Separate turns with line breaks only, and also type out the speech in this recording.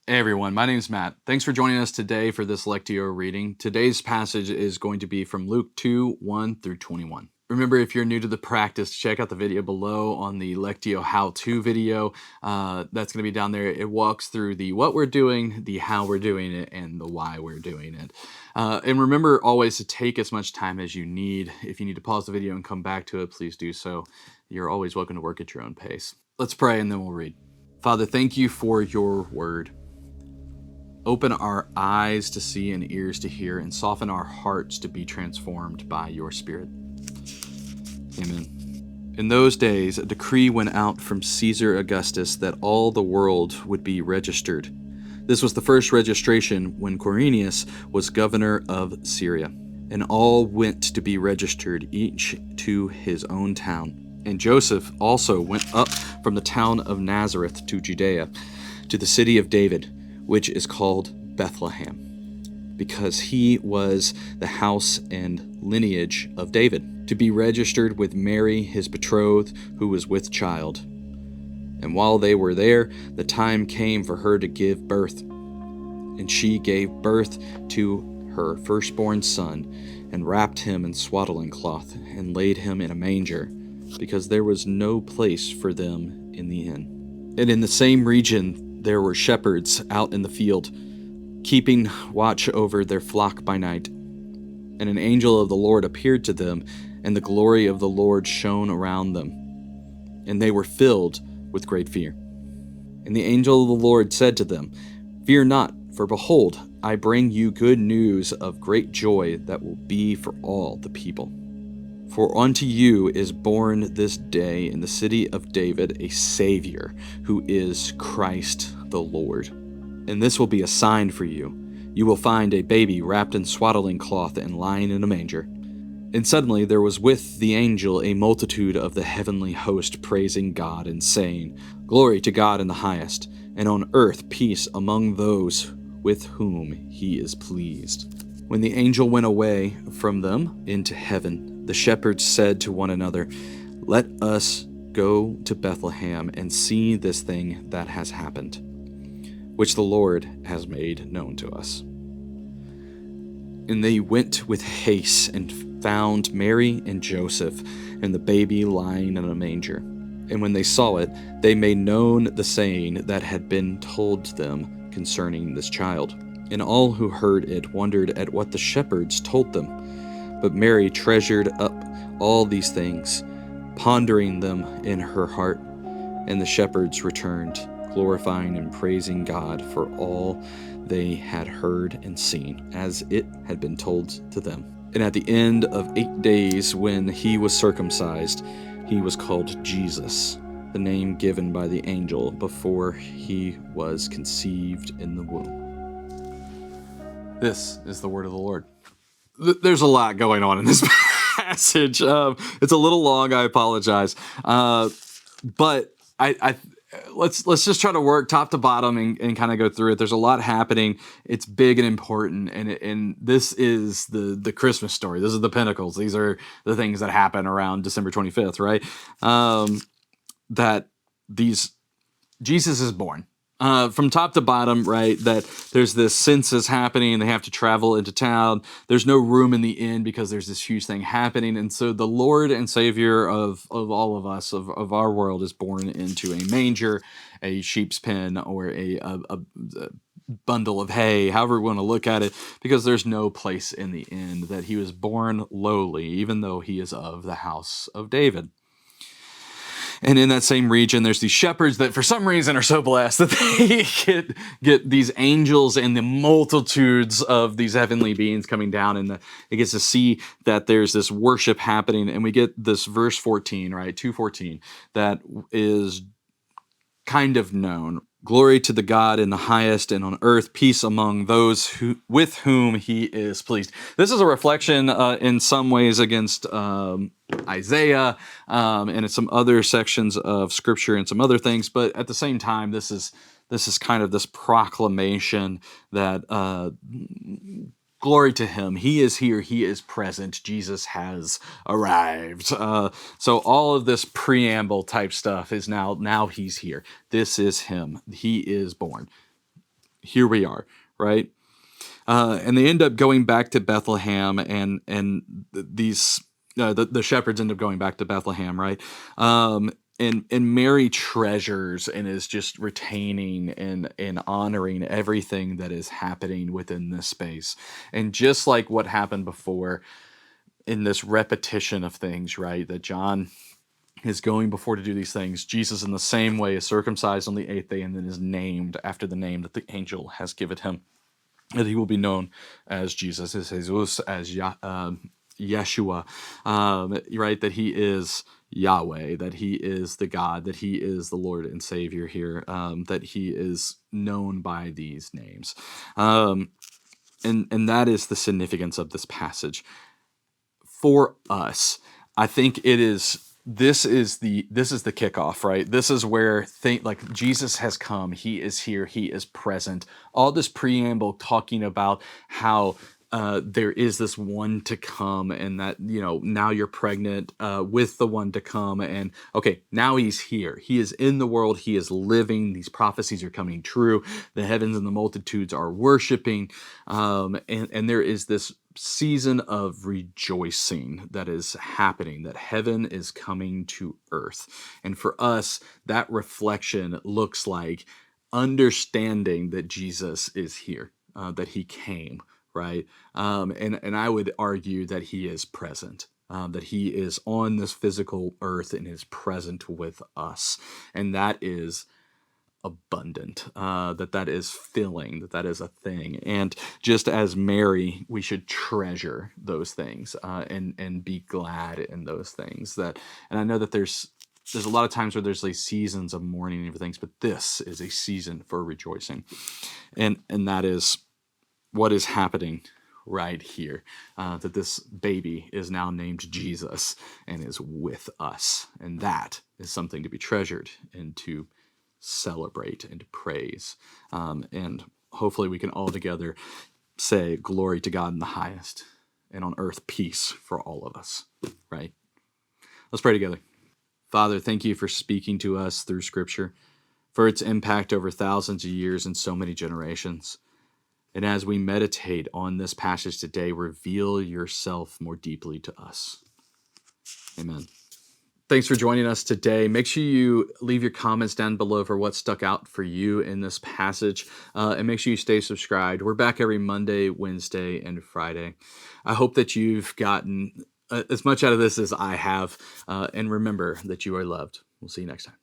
Hey everyone, my name is Matt. Thanks for joining us today for this Lectio reading. Today's passage is going to be from Luke 2, 1 through 21. Remember, if you're new to the practice, check out the video below on the Lectio how-to video. That's going to be down there. It walks through the what we're doing, the how we're doing it, and the why we're doing it. And remember always to take as much time as you need. If you need to pause the video and come back to it, please do so. You're always welcome to work at your own pace. Let's pray and then we'll read. Father, thank you for your word. Open our eyes to see and ears to hear, and soften our hearts to be transformed by your Spirit. Amen. In those days, a decree went out from Caesar Augustus that all the world would be registered. This was the first registration when Quirinius was governor of Syria, and all went to be registered, each to his own town. And Joseph also went up from the town of Nazareth to Judea, to the city of David, which is called Bethlehem, because he was the house and lineage of David, to be registered with Mary, his betrothed, who was with child. And while they were there, the time came for her to give birth. And she gave birth to her firstborn son, and wrapped him in swaddling cloth, and laid him in a manger, because there was no place for them in the inn. And in the same region there were shepherds out in the field, keeping watch over their flock by night. And an angel of the Lord appeared to them, and the glory of the Lord shone around them. And they were filled with great fear. And the angel of the Lord said to them, "Fear not, for behold, I bring you good news of great joy that will be for all the people. For unto you is born this day in the city of David a Savior, who is Christ the Lord. And this will be a sign for you. You will find a baby wrapped in swaddling cloth and lying in a manger." And suddenly there was with the angel a multitude of the heavenly host praising God and saying, "Glory to God in the highest, and on earth peace among those with whom he is pleased." When the angel went away from them into heaven, the shepherds said to one another, "Let us go to Bethlehem and see this thing that has happened, which the Lord has made known to us." And they went with haste and found Mary and Joseph and the baby lying in a manger. And when they saw it, they made known the saying that had been told them concerning this child. And all who heard it wondered at what the shepherds told them. But Mary treasured up all these things, pondering them in her heart. And the shepherds returned, glorifying and praising God for all they had heard and seen, as it had been told to them. And at the end of 8 days, when he was circumcised, he was called Jesus, the name given by the angel before he was conceived in the womb. This is the word of the Lord. There's a lot going on in this passage. It's a little long. I apologize, but let's just try to work top to bottom and kind of go through it. There's a lot happening. It's big and important, and this is the Christmas story. This is the pinnacles. These are the things that happen around December 25th, right? Jesus is born. From top to bottom, right, that there's this census happening, they have to travel into town, there's no room in the inn because there's this huge thing happening, and so the Lord and Savior of all of us, of our world, is born into a manger, a sheep's pen, or a bundle of hay, however we want to look at it, because there's no place in the inn, that he was born lowly, even though he is of the house of David. And in that same region, there's these shepherds that for some reason are so blessed that they get these angels and the multitudes of these heavenly beings coming down, and it gets to see that there's this worship happening. And we get this verse 14, right, 2:14, that is kind of known. Glory to the God in the highest, and on earth peace among those with whom he is pleased. This is a reflection in some ways against Isaiah and in some other sections of Scripture and some other things, but at the same time, this is kind of this proclamation that glory to him. He is here. He is present. Jesus has arrived. So all of this preamble type stuff is now he's here. This is him. He is born. here we are, right? And they end up going back to Bethlehem, and these the shepherds end up going back to Bethlehem, right? And Mary treasures and is just retaining and honoring everything that is happening within this space. And just like what happened before in this repetition of things, right? That John is going before to do these things. Jesus, in the same way, is circumcised on the eighth day and then is named after the name that the angel has given him. That he will be known as Jesus, as Jesus, as Yeshua, right? That he is Yahweh, that he is the God, that he is the Lord and Savior here, that he is known by these names. And that is the significance of this passage. For us, I think it is this is the kickoff, right? This is where like Jesus has come, he is here, he is present. All this preamble talking about how there is this one to come, and that, now you're pregnant with the one to come, and okay, now he's here, he is in the world, he is living, these prophecies are coming true, the heavens and the multitudes are worshiping, and there is this season of rejoicing that is happening, that heaven is coming to earth. And for us, that reflection looks like understanding that Jesus is here, that he came, right? And I would argue that he is present. That he is on this physical earth and is present with us. And that is abundant, that is filling, that is a thing. And just as Mary, we should treasure those things, and be glad in those things. And I know that there's a lot of times where there's these seasons of mourning and things, but this is a season for rejoicing, and that is what is happening right here, that this baby is now named Jesus and is with us, and that is something to be treasured and to celebrate and to praise, and hopefully we can all together say glory to God in the highest, and on earth peace for all of us, right? Let's pray together. Father, thank you for speaking to us through Scripture, for its impact over thousands of years and so many generations. And as we meditate on this passage today, reveal yourself more deeply to us. Amen. Thanks for joining us today. Make sure you leave your comments down below for what stuck out for you in this passage, and make sure you stay subscribed. We're back every Monday, Wednesday, and Friday. I hope that you've gotten as much out of this as I have, and remember that you are loved. We'll see you next time.